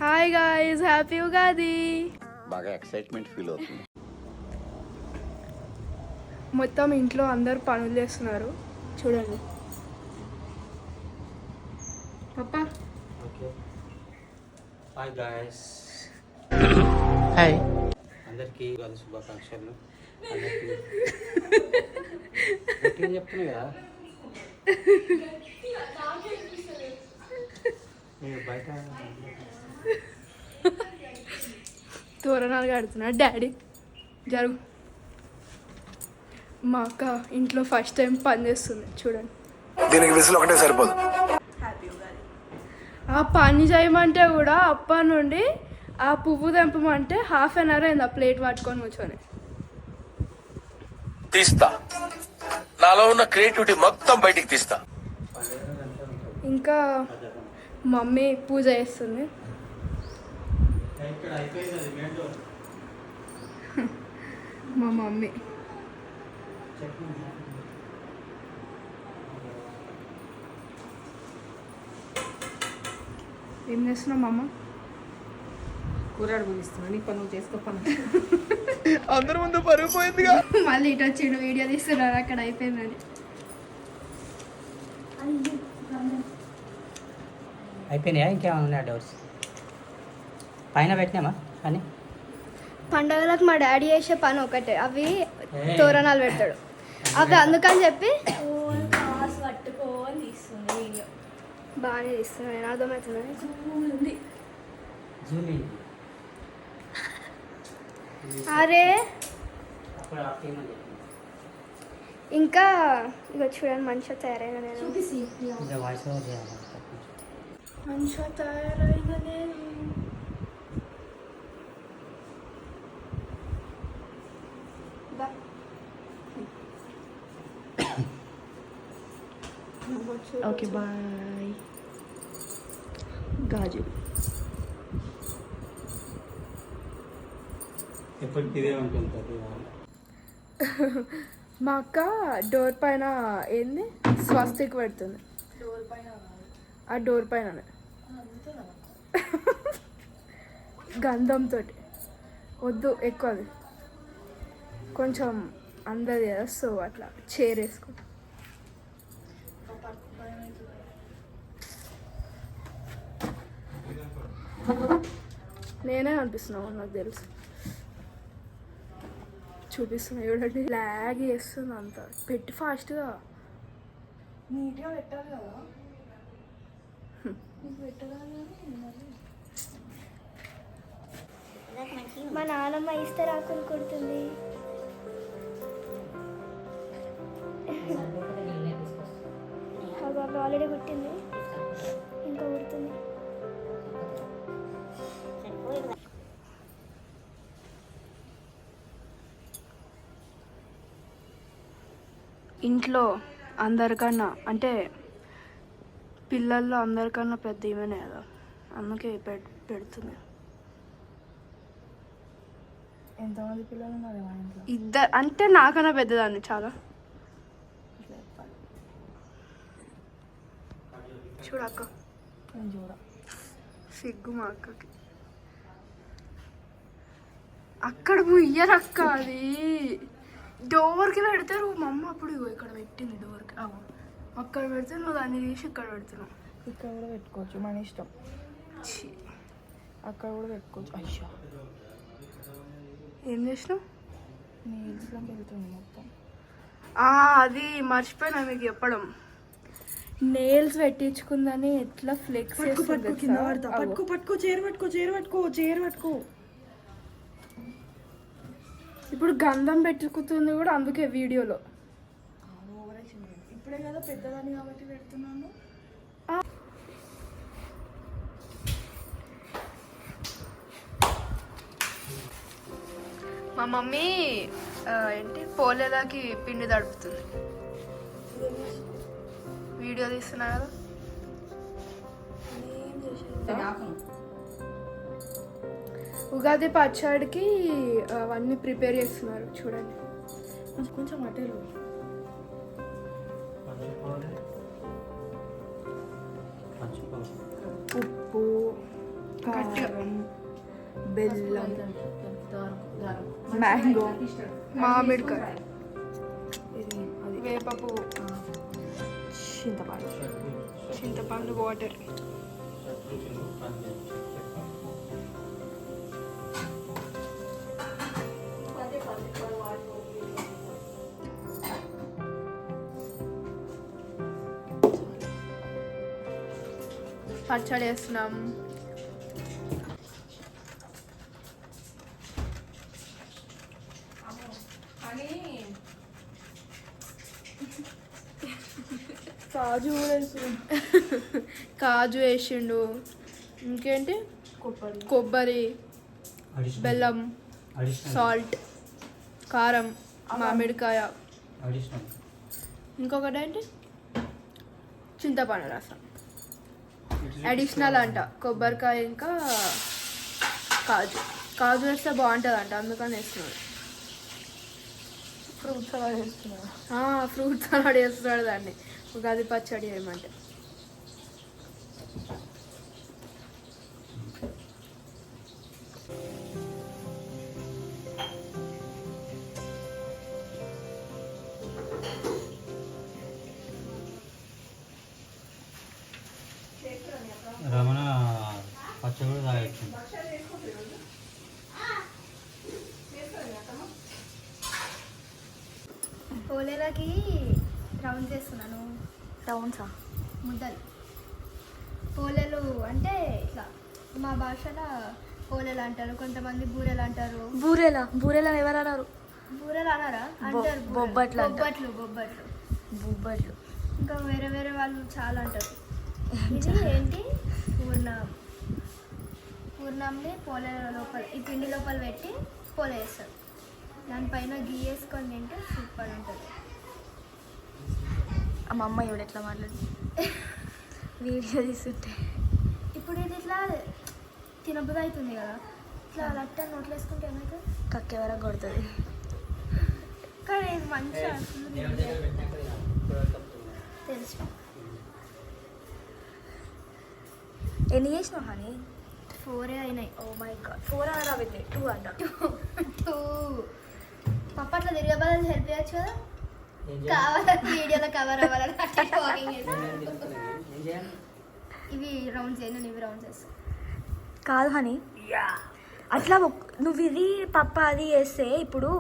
Hi guys, happy Ugadi. బాగా excitement feel అవుతుంది. మొత్తం ఇంట్లో అందరు పనులు చేస్తున్నారు చూడండి. పప్పా ఓకే హాయ్ గాయస్. హాయ్. అందరికీ ఉగాది శుభాకాంక్షలు. అందరికీ గట్టిగా చెప్తున్నా కదా. నేను బయట తోరణాలు కడుతున్నాడు డాడీ. జరుగు. మా అక్క ఇంట్లో ఫస్ట్ టైం పని చేస్తుంది చూడండి. దీనికి విసులు ఒకటే సరిపోదు. ఆ పని చేయమంటే కూడా అప్ప నుండి ఆ పువ్వు తెంపమంటే హాఫ్ అన్ అవర్ అయింది ఆ ప్లేట్ పట్టుకొని కూర్చొని. తీస్తా, నాలో ఉన్న క్రియేటివిటీ మొత్తం బయటికి తీస్తా. ఇంకా మమ్మీ పూజ చేస్తుంది. ఇక్కడ అయిపోయింది అది మెయిన్ డోర్. మా మమ్మీ ఏం చేస్తున్నావు మమ్మ? కూరడు ముగిస్తున్నాను. నీ పని నువ్వు చేసుకో పని. అందరి ముందు పరుగు పోయిందిగా. మళ్ళీ ఇటు వచ్చిండు వీడియో తీస్తున్నారు అక్కడ అయిపోయిందని. అయిపోయినాయా? ఇంకేమైనా ఉన్నాయా డోర్స్? పైన పెట్టినామా అని. పండగలకు మా డాడీ చేసే పని ఒకటే, అవి తోరణాలు పెడతాడు. అవి అందుకని చెప్పి పట్టుకోని తీస్తుంది వీడియో. బాగానే తీస్తున్నాను నేను, అర్థమవుతుంది. అరే ఇంకా ఇక చూడండి మంచిగా తయారైన నేను. మంచిగా తయారైన నేను. Okay bye. గాజు ఎప్పటికి ఇదే ఉంటుంది. మా అక్క డోర్ పైన ఏంది స్వస్తిక్ పెడుతుంది. ఆ డోర్ పైన గంధంతో. వద్దు ఎక్కువ, అది కొంచెం అందది కదా, సో అట్లా చైర్ వేసుకో. నేనే అనిపిస్తున్నావు నాకు తెలుసు. చూపిస్తున్నా చూడండి, లాగ్ చేస్తుంది అంత. పెట్టి ఫాస్ట్గా నీట్గా పెట్టాలి కదా. మా నాన్నమ్మ ఇస్తరాకులు కుడుతుంది. ఆల్రెడీ కుట్టింది, ఇంకా కుడుతుంది. ఇంట్లో అందరికన్నా అంటే పిల్లల్లో అందరికన్నా పెద్ద ఈమెనే కదా, అందుకే పెడుతుంది. ఎంతమంది పిల్లలు ఉన్నారు మా ఇంట్లో? ఇద్దరు, అంటే నాకన్నా పెద్దదాన్ని చాలా. చూడక్క, చూడ సిగ్గు మా అక్కకి. అక్కడ ముయ్యరక్క, అది డోర్కి పెడతారు. మా అమ్మ అప్పుడు ఇక్కడ పెట్టింది డోర్కి. అక్కడ పెడితే నువ్వు దాన్ని తీసి ఇక్కడ పెడుతున్నావు. ఇక్కడ కూడా పెట్టుకోవచ్చు, మన ఇష్టం. అక్కడ కూడా పెట్టుకోవచ్చు. అయ్యా ఏం చేసినావు? నీళ్ళలోకి వెళ్తుంది మొత్తం. అది మర్చిపోయినా మీకు చెప్పడం. నెయిల్స్ పెట్టించుకుందని ఎట్లా ఫ్లెక్స్ పట్టుకో చీర పట్టుకో. ఇప్పుడు గంధం పెట్టుకుతుంది కూడా, అందుకే వీడియోలో. ఇప్పుడే కదా పెద్దదాన్ని కాబట్టి పెడుతున్నాను. మా మమ్మీ ఏంటి పోలేదాకి పిండి తడుపుతుంది. వీడియో తీస్తున్నా కదా. ఉగాది పచ్చడికి అవన్నీ ప్రిపేర్ చేస్తున్నారు చూడండి. కొంచెం అటేలు ఉప్పు, కారం, బెల్లం, మ్యాంగో, మామిడికాయ, వేప పువ్వు, చింతపండు వాటర్. పచ్చడి వేస్తున్నాం. కాజు వేసిండు. ఇంకేంటి? కొబ్బరి, బెల్లం, సాల్ట్, కారం, మామిడికాయ, ఇంకొకటి ఏంటి చింతపండు రసం. అడిషనల్ అంట కొబ్బరికాయ ఇంకా కాజు. కాజు వేస్తే బాగుంటుంది అంట, అందుకని వేస్తున్నాడు. ఫ్రూట్ సలాడ్ వేస్తున్నాడు దాన్ని ఉగాది పచ్చడి ఏమంటే. రమణ పచ్చడి కూడా తాగొచ్చు. పోలేలకి రౌండ్ చేస్తున్నాను. రౌండ్సా? ముద్దలు. పోలేలు అంటే ఇట్లా మా భాషలో పోలేలు అంటారు, కొంతమంది బూరెలు అంటారు. బూరెలా ఎవరు అన్నారు? బూరెలు అన్నారా? అంటారు. బొబ్బట్లు ఇంకా వేరే వేరే వాళ్ళు చాలా అంటారు. ఇది ఏంటి? పూర్ణంని పోలే లోపల, ఈ పిండి లోపల పెట్టి పోలే వేస్తారు. దానిపైన గీ వేసుకొని తింటే సూపర్ ఉంటుంది. మా అమ్మ ఎవడు ఎట్లా మాట్లాడు వీడియో తీసుంటే. ఇప్పుడు ఇది ఇట్లా తినబుద్ధి అవుతుంది కదా, ఇట్లా లట్ట నోట్లు వేసుకుంటే ఏమవుతుంది? కక్కే వరకు కొడుతుంది. కానీ ఇది మంచిగా తెలుసు. ఎన్ని చేసినావు హనీ? 4 అయినాయి. ఓ మై గాడ్, 4 అనరా? అయితే 2 అంట. 2 పప్పట్లో తిరిగే బదులు హెల్ప్ చేయొచ్చు కదా. కావాలని వీడియోలో కవర్ అవ్వాలని వాకింగ్ ఇవి రౌండ్స్ అయినా ఇవి రౌండ్స్ చేస్తాను. కాదు హనీ, అట్లా నువ్వు ఇది పప్ప అది చేస్తే ఇప్పుడు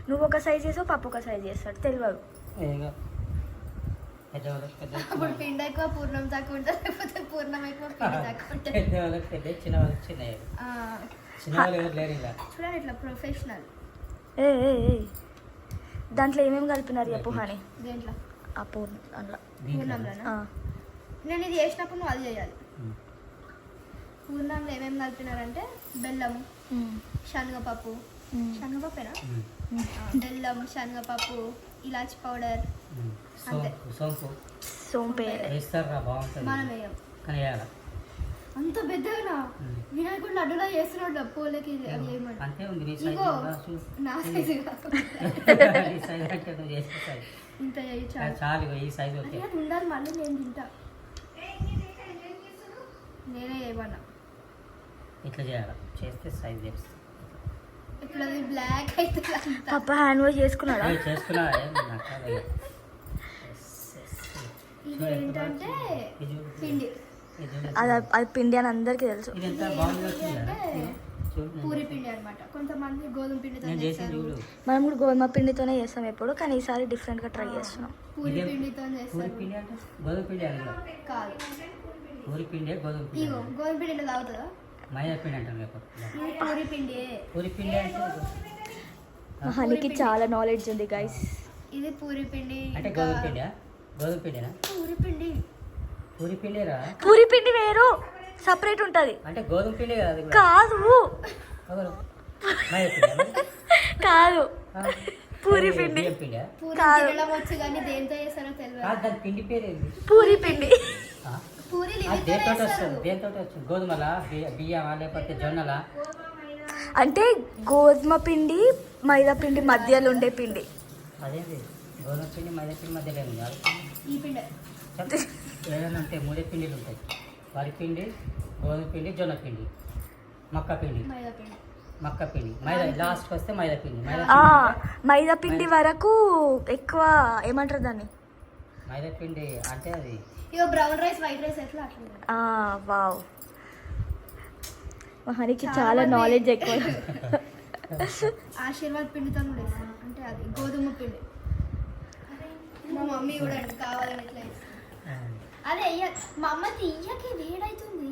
నువ్వు ఒక సైజ్ చేసావు, పప్పు ఒక సైజ్ చేస్తాడు, తెలియదు. అప్పుడు పిండి ఎక్కువ పూర్ణం తక్కువ ఉంటుంది, లేకపోతే పూర్ణం ఎక్కువ పిండి తక్కువ ఉంటుంది. చూడండి ఇట్లా ప్రొఫెషనల్. ఏ దాంట్లో ఏమేమి కలిపినారు చెప్పు హనీ? దేంట్లో? ఆ పూర్ణంలోనా? నేను ఇది చేసినప్పుడు నువ్వు అది చేయాలి. పూర్ణంలో ఏమేమి కలిపినారంటే బెల్లం, శనగపప్పు, శనగపప్పేనా, బెల్లం, శనగపప్పు, ఇలాచి పౌడర్, అంతే. సోంపే మనం వేయం. అంత పెద్దగా వినాయకుడు లడ్డులా చేస్తున్నాడు పూలకి. అది ఏమంటే ఇగో నా సైజు ఇంత ఉండాలి. మళ్ళీ నేను తింటా, నేనే ఏమన్నా ఇట్లా చేయాలి. చేస్తే సైజ్ చేస్తా. ఇప్పుడు అది బ్లాక్ అయితే పప్ప హ్యాండ్ వాష్ చేసుకున్నాడా? చేసుకున్నా. ఇది ఏంటంటే పిండి. అది పిండి అని అందరికీ తెలుసు. పూరి పిండి అనమాట. కొంతమంది గోధుమ పిండితో చేస్తారు. మనం కూడా గోధుమ పిండితోనే చేస్తాం ఎప్పుడు, కానీ ఈసారి డిఫరెంట్ గా ట్రై చేస్తున్నాం. పూరి పిండితో చేస్తారు. గోధుమ పిండి కాదు, పూరి పిండి గోధుమ పిండి. ఇగో గోధుమ పిండి తాగుతుందా? మైదా పిండి అంటారు. పూరి పిండి. పూరి పిండి అంటే హనీకి చాలా నాలెడ్జ్ ఉంది గైస్. ఇది పూరి పిండి అంటే గోధుమ పిండి. గోధుమ పిండినా? పూరి పిండి. పూరి పిండిరా? పూరి పిండి వేరు, సపరేట్ ఉంటది. అంటే గోధుమ పిండి కాదు. కాదు కాదు, పూరి పిండి కాదు. వచ్చు కానీ దేంతో చేస్తారో తెలియదు. దాని పిండి పేరు ఏంటి? పూరి పిండి. పూరీలు దేంతో వస్తుంది? దేంతో వస్తుంది? గోధుమలా, బియ్యమా, లేకపోతే జొన్నలా? అంటే గోధుమ పిండి మైదా పిండి మధ్యలో ఉండే పిండి. అదేంటి గోధుమ పిండి మైదా పిండి మధ్యలో ఉంది? ఈ పిండి ఏదైనా ఉంటాయి, 3 పిండిలు ఉంటాయి. వరి పిండి, గోధుమ పిండి, జొన్న పిండి. మక్క పిండి మైదా పిండి. మక్క పిండి మైదా లాస్ట్కి వస్తే మైదా పిండి మైదా పిండి వరకు ఎక్కువ ఏమంటారు దాన్ని? మైదా పిండి అంటే అది ఇక బ్రౌన్ రైస్ వైట్ రైస్ ఎట్లా అట్లా. వావ్, మా హరికి చాలా నాలెడ్జ్ ఎక్కువ. ఆశీర్వాద్ పిండితో కూడా వేస్తాను, అంటే అది గోధుమ పిండి. మా మమ్మీ కూడా అండి కావాలని ఇట్లా వేస్తాను. అదే మా అమ్మ తీయకి వేడవుతుంది.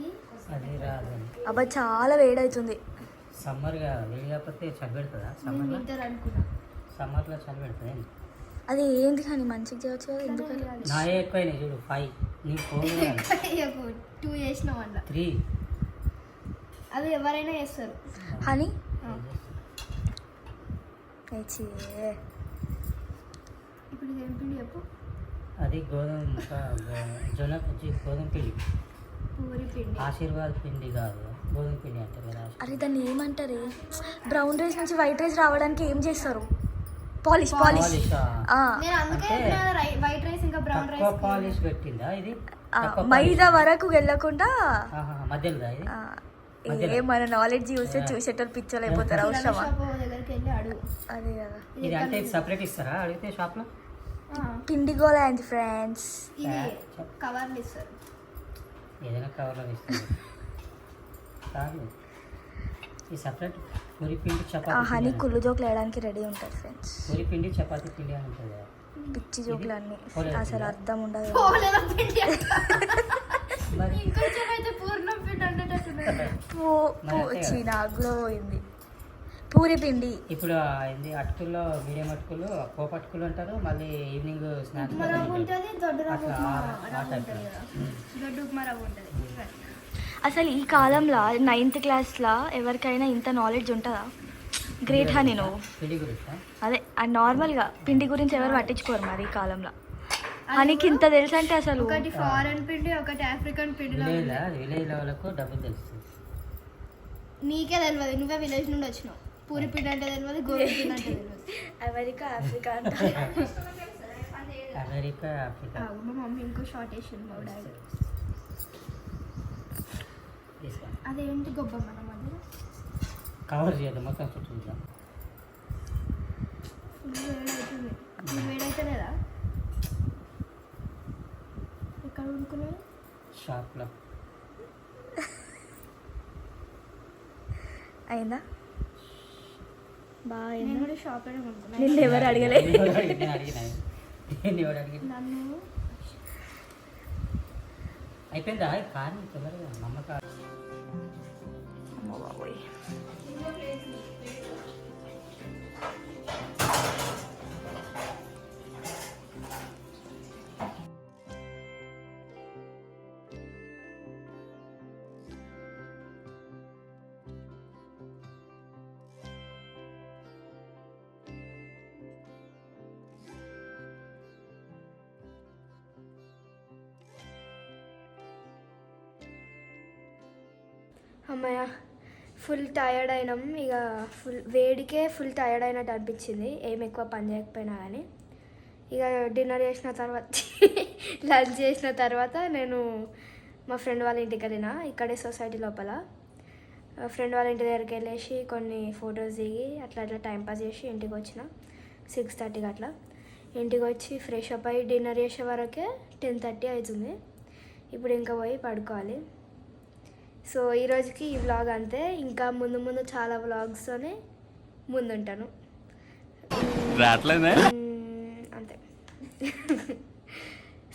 అది రాదు. అబ్బా చాలా వేడవుతుంది. సమ్మర్గా వేడి కాకపోతే చలి పెడుతుందా? నేను వింటర్ అనుకున్నా. సమ్మర్లో చలి పెడుతుంది. అది ఏంది కానీ మంచిగా చేయవచ్చు కదా, ఎందుకని? నా ఎక్కువైనాయి చూడు 5, నీకు 4, 2 చేసినాం అట్లా. 3. అది ఎవరైనా చేస్తారు. హనీ ఇప్పుడు ఇది ఏం పిండి చెప్పు. అది గోధుమ గోధుమ పిండి. పూరి పిండి. ఆశీర్వాద్ పిండి కాదు, గోధుమ పిండి అంటారు కదా. అరే దాన్ని ఏమంటారు? బ్రౌన్ రైస్ నుంచి వైట్ రైస్ రావడానికి ఏం చేస్తారు? పాలిష్. నేను అందుకే వైట్ రైస్ ఇంకా బ్రౌన్ రైస్ పాలిష్ పెట్టిందా ఇది? మైదా వరకు వెళ్ళకుండా మధ్యలో ఇది మన నాలెడ్జ్ చూస్తే చూసేటోళ్ళు పిచ్చోళ్ళు అయిపోతారు. అవసరమా? దగ్గరికి వెళ్ళి అడుగు. అదే కదా. ఇది అంటే సపరేట్ ఇస్తారా అడిగితే షాప్లో? పిండి గోళ అండ్ ఫ్రెండ్స్, ఇది కవర్లు ఇస్తారు. ఏదైనా కవర్లో ఇస్తారు కాదు, ఈ సపరేట్ పూరి పిండి చపాతీ. హనీ కుళ్ళు జోకులు వేయడానికి రెడీ ఉంటారు ఫ్రెండ్స్. పూరి పిండి చపాతీ పిండి అని ఉంటుంది కదా. పిచ్చి జోకులు అన్నీ అసలు అర్థం ఉండదు. పోలేదా పిండి ఇంకొంచెం అయితే పూర్ణం పిండి అంటే నాకు కూడా పోయింది పూరి పిండి. ఇప్పుడు ఏంది అటుకుల్లో మీడియం అటుకులు, పోపు అటుకులు అంటారు. మళ్ళీ ఈవినింగ్ స్నాక్స్ ఉప్మా రవ్వ ఉంటుంది, దొడ్డు రవ్వ ఉంటుంది కదా, దొడ్డు ఉప్మా రవ్వ ఉంటుంది. అసలు ఈ కాలంలో 9th క్లాస్లో ఎవరికైనా ఇంత నాలెడ్జ్ ఉంటుందా? గ్రేట్ హనీ నువ్వు. పిండి గురించి అదే నార్మల్గా పిండి గురించి ఎవరు పట్టించుకోరు మరి ఈ కాలంలో. హనీకి ఇంత తెలుసు అంటే అసలు. ఒకటి ఫారెన్ పిండి, ఒకటి ఆఫ్రికన్ పిండి. విలేజ్ లెవెల్కు డబ్బులు తెలుస్తుంది. నీకే తెలియదు, నువ్వే విలేజ్ నుండి వచ్చినావు. పూరి పిండి అంటే తెలియదు, గోధుమ పిండి అంటే తెలియదు. అమెరికా ఆఫ్రికా అంట. America Africa. మా మమ్మీ ఇంకో షార్ట్ వేసింది మా డాడీ. అదేంటి గొప్ప మన మధ్య కవర్ చేయాలి మొత్తం చుట్టూ. వేడవుతుంది. మీరు వేడైతే లేదా? ఎక్కడ వండుకున్నావు? షాప్లో. అయిందా? బాగా నేను కూడా షాప్లోనే కొనుక్కున్నాను. నిన్ను ఎవరు అడగలేదు. నన్ను అయిపోయిందా కానీ తొందరగా నమ్మకం. అమ్మయ్య ఫుల్ టయర్డ్ అయినాం. ఇక వేడికే ఫుల్ టయర్డ్ అయినట్టు అనిపించింది, ఏం ఎక్కువ పని చేయకపోయినా కానీ. ఇక డిన్నర్ చేసిన తర్వాత లంచ్ చేసిన తర్వాత నేను మా ఫ్రెండ్ వాళ్ళ ఇంటికి వెళ్ళిన, ఇక్కడే సొసైటీ లోపల. ఫ్రెండ్ వాళ్ళ ఇంటి దగ్గరికి వెళ్ళేసి కొన్ని ఫొటోస్ దిగి అట్లా అట్లా టైంపాస్ చేసి ఇంటికి వచ్చిన 6:30కి అట్లా. ఇంటికి వచ్చి ఫ్రెష్ అప్ అయ్యి డిన్నర్ చేసే వరకే 10:30 అవుతుంది. ఇప్పుడు ఇంకా పోయి పడుకోవాలి. సో ఈరోజుకి ఈ వ్లాగ్ అంతే. ఇంకా ముందు ముందు చాలా వ్లాగ్స్తోనే ముందుంటాను అంతే.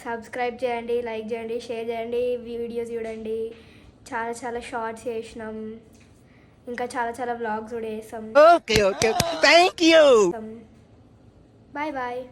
సబ్స్క్రైబ్ చేయండి, లైక్ చేయండి, షేర్ చేయండి, వీడియోస్ చూడండి. చాలా చాలా షార్ట్స్ చేసినాం, ఇంకా చాలా చాలా వ్లాగ్స్ కూడా చేస్తాం. Okay thank you. Bye bye.